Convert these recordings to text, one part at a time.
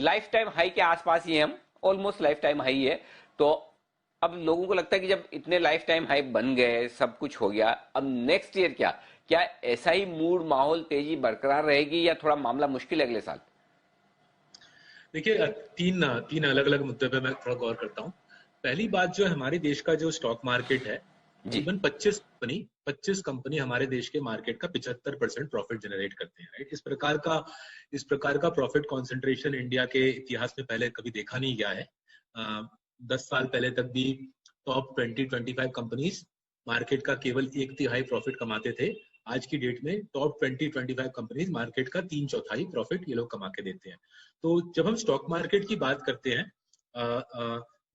Life time high के आसपास ही है हम, ऑलमोस्ट लाइफ टाइम हाई है। तो अब लोगों को लगता है कि जब इतने लाइफ टाइम हाई बन गए, सब कुछ हो गया, अब नेक्स्ट ईयर क्या क्या ऐसा ही मूड, माहौल, तेजी बरकरार रहेगी या थोड़ा मामला मुश्किल है अगले साल? देखिए, तीन तीन अलग अलग मुद्दे पे मैं थोड़ा गौर करता हूँ। पहली बात, जो हमारे देश का जो स्टॉक मार्केट है, जी। करीबन 25 कंपनी हमारे देश के मार्केट का 75% प्रॉफिट जनरेट करते हैं, राइट। इस प्रकार का प्रॉफिट कॉन्सेंट्रेशन इंडिया के इतिहास में पहले कभी देखा नहीं गया है। 10 साल पहले तक भी टॉप 20-25 कंपनीज मार्केट का केवल 1/3 प्रॉफिट कमाते थे। आज की डेट में टॉप 20-25 कंपनीज मार्केट का 3/4 प्रॉफिट ये लोग कमा के देते हैं। तो जब हम स्टॉक मार्केट की बात करते हैं,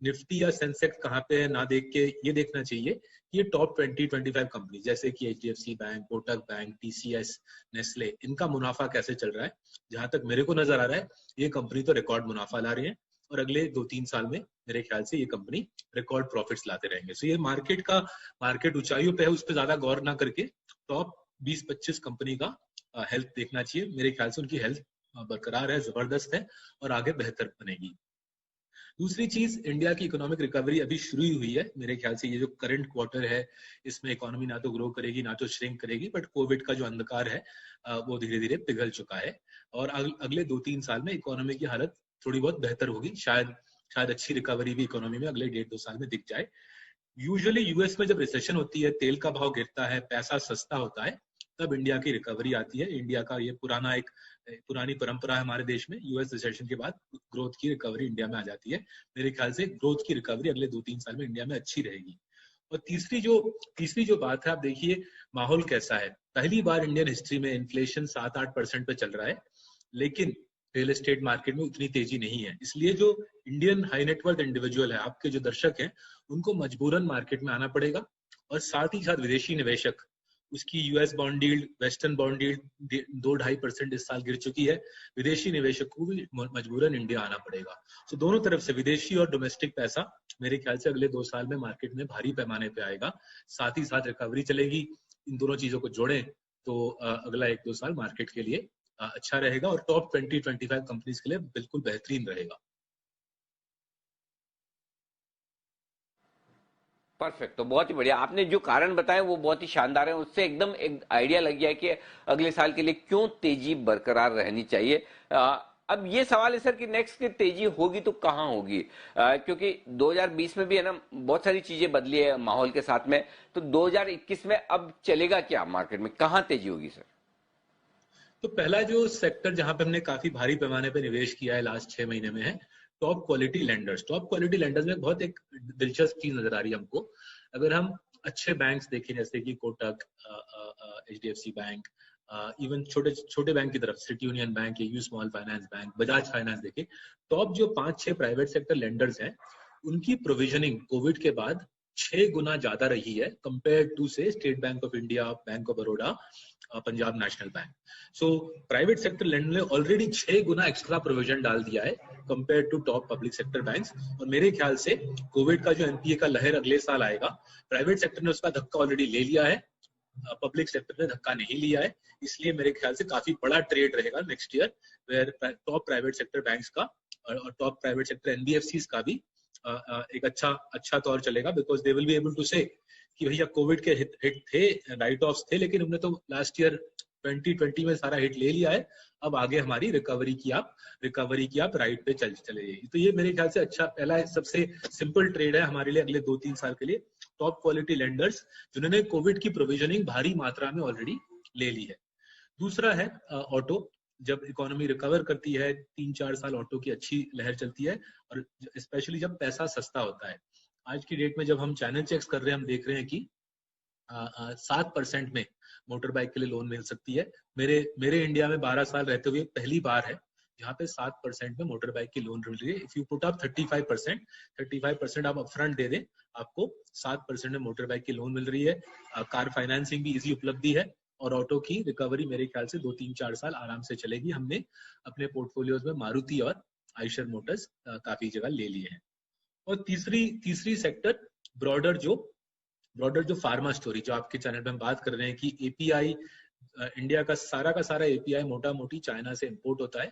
निफ्टी या सेंसेक्स कहाँ पे है ना देख के ये देखना चाहिए कि ये टॉप 20-25 कंपनी जैसे कि HDFC bank, Kotak bank, TCS, Nestle, इनका मुनाफा कैसे चल रहा है। जहां तक मेरे को नजर आ रहा है, ये कंपनी तो रिकॉर्ड मुनाफा ला रही है और अगले 2-3 साल में मेरे ख्याल से ये कंपनी रिकॉर्ड प्रॉफिट्स लाते रहेंगे। सो ये मार्केट ऊंचाइयों पे है, उस पर ज्यादा गौर ना करके टॉप 20-25 कंपनी का हेल्थ देखना चाहिए। मेरे ख्याल से उनकी हेल्थ बरकरार है, जबरदस्त है और आगे बेहतर बनेगी। दूसरी चीज, इंडिया की इकोनॉमिक रिकवरी अभी शुरू ही हुई है। मेरे ख्याल से ये जो करंट क्वार्टर है, इसमें इकोनॉमी ना तो ग्रो करेगी ना तो श्रिंक करेगी, बट कोविड का जो अंधकार है वो धीरे धीरे पिघल चुका है और अगले 2-3 साल में इकोनॉमी की हालत थोड़ी बहुत बेहतर होगी। शायद अच्छी रिकवरी भी इकोनॉमी में अगले 1.5-2 साल में दिख जाए। यूजुअली यूएस में जब रिसेशन होती है, तेल का भाव गिरता है, पैसा सस्ता होता है, तब इंडिया की रिकवरी आती है। इंडिया का ये पुरानी परंपरा है हमारे देश में। यूएस रिसेशन के बाद ग्रोथ की रिकवरी इंडिया में आ जाती है। मेरे ख्याल से ग्रोथ की रिकवरी अगले 2-3 साल में इंडिया में अच्छी रहेगी। और तीसरी जो बात है, आप देखिए माहौल कैसा है। पहली बार इंडियन हिस्ट्री में इन्फ्लेशन 7-8% पे चल रहा है, लेकिन रियल एस्टेट मार्केट में उतनी तेजी नहीं है। इसलिए जो इंडियन हाई नेटवर्थ इंडिविजुअल है, आपके जो दर्शक हैं, उनको मजबूरन मार्केट में आना पड़ेगा। और साथ ही साथ विदेशी निवेशक, उसकी US bond yield, western bond yield 2-2.5% इस साल गिर चुकी है। विदेशी निवेशक को भी मजबूरन इंडिया आना पड़ेगा। तो दोनों तरफ से विदेशी और डोमेस्टिक पैसा मेरे ख्याल से अगले 2 साल में मार्केट में भारी पैमाने पे आएगा। साथ ही साथ रिकवरी चलेगी। इन दोनों चीजों को जोड़ें तो अगला 1-2 साल मार्केट के लिए अच्छा रहेगा और टॉप 20-25 कंपनीज के लिए बिल्कुल बेहतरीन रहेगा। परफेक्ट। तो बहुत ही बढ़िया, आपने जो कारण बताए वो बहुत ही शानदार है, उससे एकदम एक आइडिया लग गया कि अगले साल के लिए क्यों तेजी बरकरार रहनी चाहिए। अब ये सवाल है सर कि नेक्स्ट की तेजी होगी तो कहाँ होगी, क्योंकि 2020 में भी है ना बहुत सारी चीजें बदली है माहौल के साथ में, तो 2021 में अब चलेगा क्या मार्केट में, कहाँ तेजी होगी सर? तो पहला जो सेक्टर जहां पे हमने काफी भारी पैमाने पे निवेश किया है लास्ट 6 महीने में है top quality lenders. Top quality lenders में बहुत एक दिलचस्प चीज नजर आ रही है हमको। अगर हम अच्छे बैंक्स देखें जैसे कि कोटक, HDFC बैंक, इवन छोटे छोटे बैंक की तरफ city Union bank, you small finance bank, Bajaj finance देखें, टॉप जो 5-6 प्राइवेट सेक्टर लेंडर्स हैं, उनकी प्रोविजनिंग कोविड के बाद 6 गुना ज्यादा रही है कंपेयर टू से State Bank of India, bank of Baroda, Punjab National Bank. So private sector lender ने ऑलरेडी 6 गुना एक्स्ट्रा प्रोविजन डाल दिया है compare to top public sector banks. और मेरे ख्याल से कोविड का जो एनपीए का लहर अगले साल आएगा, प्राइवेट सेक्टर ने उसका धक्का ऑलरेडी ले लिया है, पब्लिक सेक्टर ने धक्का नहीं लिया है। इसलिए मेरे ख्याल से काफी बड़ा ट्रेड रहेगा next year, where top private sector banks का और टॉप प्राइवेट सेक्टर एनबीएफसीज का भी एक अच्छा तौर चलेगा, because they will be able to say कि भैया कोविड के हिट थे, राइट ऑफ्स थे, लेकिन हमने तो लास्ट ईयर 2020 में सारा हिट ले लिया है। अब आगे हमारी रिकवरी की आप राइट पे चले जाइए। तो ये मेरे ख्याल से अच्छा पहला सबसे सिंपल ट्रेड है हमारे लिए अगले 2-3 साल के लिए, टॉप क्वालिटी लेंडर्स जिन्होंने कोविड की प्रोविजनिंग भारी मात्रा में ऑलरेडी ले ली है। दूसरा है ऑटो। जब इकोनॉमी रिकवर करती है, 3-4 साल ऑटो की अच्छी लहर चलती है, और स्पेशली जब पैसा सस्ता होता है। आज की डेट में जब हम चैनल चेक्स कर रहे हैं, हम देख रहे हैं कि 7% में मोटर बाइक के लिए लोन मिल सकती है। मेरे इंडिया में 12 साल रहते हुए पहली बार है जहाँ पे 7% में मोटर बाइक की लोन मिल रही है। इफ यू पुट अप 35% आप अपफ्रंट दे दें, आपको 7% में मोटर बाइक की लोन मिल रही है। कार फाइनेंसिंग भी इजी उपलब्धि है और ऑटो की रिकवरी मेरे ख्याल से 2-3-4 साल आराम से चलेगी। हमने अपने पोर्टफोलियोज में मारुति और आयशर मोटर्स काफी जगह ले लिए हैं। और तीसरी सेक्टर ब्रॉडर जो फार्मा स्टोरी, जो आपके चैनल पे हम बात कर रहे हैं कि एपीआई, इंडिया का सारा एपीआई मोटा मोटी चाइना से इंपोर्ट होता है।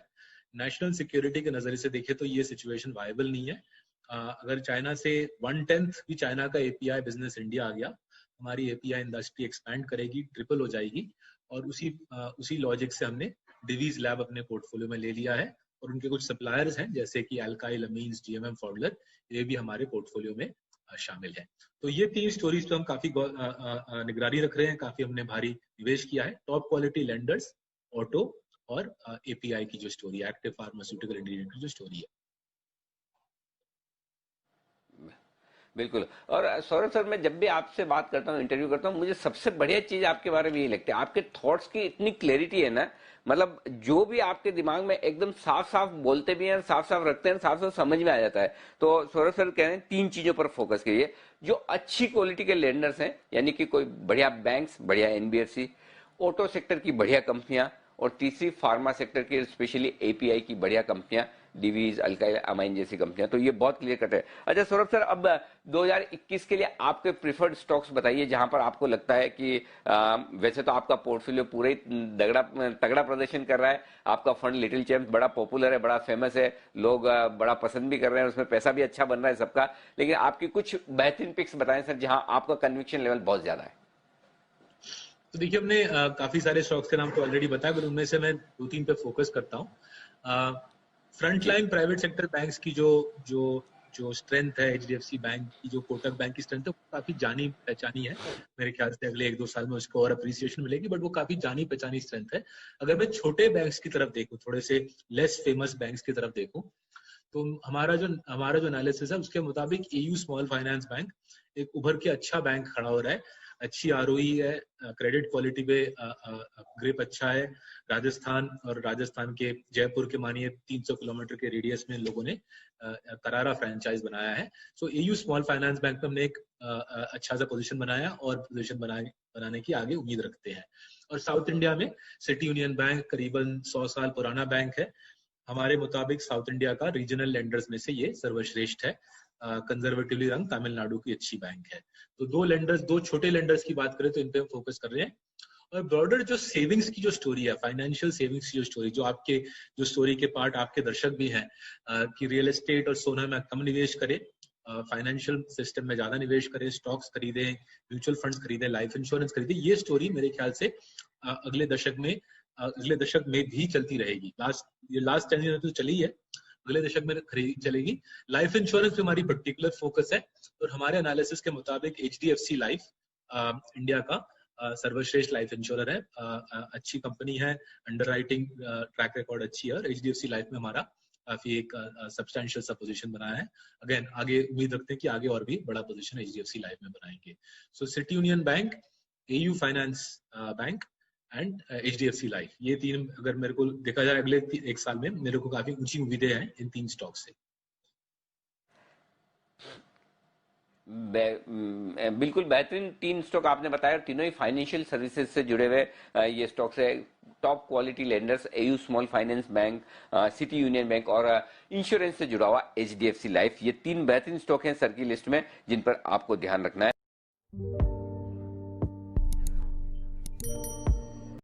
नेशनल सिक्योरिटी के नजरिए से देखें तो ये सिचुएशन वायबल नहीं है। अगर चाइना से 1/10 भी चाइना का एपीआई बिजनेस इंडिया आ गया, हमारी एपीआई इंडस्ट्री एक्सपैंड करेगी, ट्रिपल हो जाएगी। और उसी लॉजिक से हमने डिवीज लैब अपने पोर्टफोलियो में ले लिया है, और उनके कुछ सप्लायर्स हैं जैसे कि अल्काइल अमीन्स, जीएमएम फॉडलर, ये भी हमारे पोर्टफोलियो में शामिल है। तो ये 3 स्टोरीज पे हम काफी निगरानी रख रहे हैं, काफी हमने भारी निवेश किया है। टॉप क्वालिटी लेंडर्स, ऑटो और एपीआई की जो स्टोरी है, एक्टिव फार्मास्यूटिकल इंग्रेडिएंट की जो स्टोरी है। बिल्कुल। और सौरभ सर, मैं जब भी आपसे बात करता हूँ, इंटरव्यू करता हूँ, मुझे सबसे बढ़िया चीज आपके बारे में ये लगती है, आपके थॉट्स की इतनी क्लैरिटी है ना, मतलब जो भी आपके दिमाग में एकदम साफ साफ बोलते भी हैं, साफ साफ रखते हैं, साफ साफ समझ में आ जाता है। तो सौरभ सर कह रहे हैं 3 चीजों पर फोकस करिए। जो अच्छी क्वालिटी के लेंडर्स हैं, यानी कि कोई बढ़िया बैंक्स, बढ़िया एनबीएफसी, ऑटो सेक्टर की बढ़िया कंपनियां, और तीसरी फार्मा सेक्टर की स्पेशली एपीआई की बढ़िया कंपनियां, डिवीज, अल्काइल अमाइन जैसी कंपनियां। तो ये बहुत क्लियर कट है। अच्छा सौरभ सर, अब 2021 के लिए आपके प्रिफर्ड स्टॉक्स बताइए, जहां पर आपको लगता है कि वैसे तो आपका पोर्टफोलियो पूरे तगड़ा प्रदर्शन कर रहा है, आपका फंड लिटिल चैम्प्स बड़ा पॉपुलर है, बड़ा फेमस है, लोग बड़ा पसंद भी कर रहे हैं, उसमें पैसा भी अच्छा बन रहा है सबका, लेकिन आपकी कुछ बेहतरीन पिक्स बताएं सर, जहां आपका कन्विक्शन लेवल बहुत ज्यादा है। तो देखिए, हमने काफी सारे स्टॉक्स के नाम तो ऑलरेडी बताया, पर उनमें से मैं 2-3 पे फोकस करता हूँ। फ्रंटलाइन प्राइवेट सेक्टर बैंक्स की जो जो जो स्ट्रेंथ है, एचडीएफसी बैंक की, जो कोटक बैंक की स्ट्रेंथ है, वो काफी जानी पहचानी है। मेरे ख्याल से अगले 1-2 साल में उसको और अप्रिसिएशन मिलेगी, बट वो काफी जानी पहचानी स्ट्रेंथ है। अगर मैं छोटे बैंक्स की तरफ देखूं, थोड़े से लेस फेमस बैंक्स की तरफ देखूं, तो हमारा जो एनालिसिस है उसके मुताबिक एयू स्मॉल फाइनेंस बैंक एक उभर के अच्छा बैंक खड़ा हो रहा है। अच्छी आरओई है, क्रेडिट क्वालिटी पे ग्रिप अच्छा है। राजस्थान के जयपुर के मानिए 300 किलोमीटर के रेडियस में लोगों ने करारा फ्रेंचाइज बनाया है। सो एयू स्मॉल फाइनेंस बैंक में हमने एक अच्छा सा पोजीशन बनाया, और पोजीशन बनाने की आगे उम्मीद रखते हैं। और साउथ इंडिया में सिटी यूनियन बैंक करीबन 100 साल पुराना बैंक है। हमारे मुताबिक साउथ इंडिया का रीजनल लेंडर्स में से ये सर्वश्रेष्ठ है। कंजर्वेटिवली रंग तमिलनाडु की अच्छी बैंक है। तो दो छोटे लेंडर्स की बात करें तो इन पे हम फोकस कर रहे हैं। और ब्रॉडर जो सेविंग्स की जो स्टोरी है, फाइनेंशियल सेविंग्स की जो स्टोरी, जो स्टोरी के पार्ट आपके दर्शक भी हैं, कि रियल एस्टेट और सोना में कम निवेश करें, फाइनेंशियल सिस्टम में ज्यादा निवेश करें, स्टॉक्स खरीदें, म्यूचुअल फंड्स खरीदें, लाइफ इंश्योरेंस खरीदें, ये स्टोरी मेरे ख्याल से अगले दशक में भी चलती रहेगी। लास्ट 10 ईयर में तो चली है, अगले दशक में चलेगी। लाइफ इंश्योरेंस पे हमारी पर्टिकुलर फोकस है, और हमारे एनालिसिस के मुताबिक एचडीएफसी लाइफ इंडिया का सर्वश्रेष्ठ लाइफ इंश्योरर है। अच्छी कंपनी है, अंडरराइटिंग ट्रैक रिकॉर्ड अच्छी है, और एचडीएफसी लाइफ में हमारा काफी एक सब्सटैंशियल सा पोजीशन बनाया है। अगेन आगे उम्मीद रखते हैं कि आगे और भी बड़ा पोजीशन एचडीएफसी लाइफ में बनाएंगे। So City Union Bank, AU Finance Bank and HDFC life, ये 3 अगर मेरे को देखा जाए अगले 1 साल में, मेरे को काफी ऊंची उम्मीदें हैं इन 3 स्टॉक से। बिल्कुल बेहतरीन 3 स्टॉक आपने बताया, तीनों ही फाइनेंशियल सर्विसेज से जुड़े हुए ये स्टॉक्स है। Top quality lenders AU small finance bank, city Union bank, और इंश्योरेंस से जुड़ा हुआ एचडीएफसी लाइफ। ये 3 बेहतरीन स्टॉक हैं सर की लिस्ट में, जिन पर आपको ध्यान रखना है।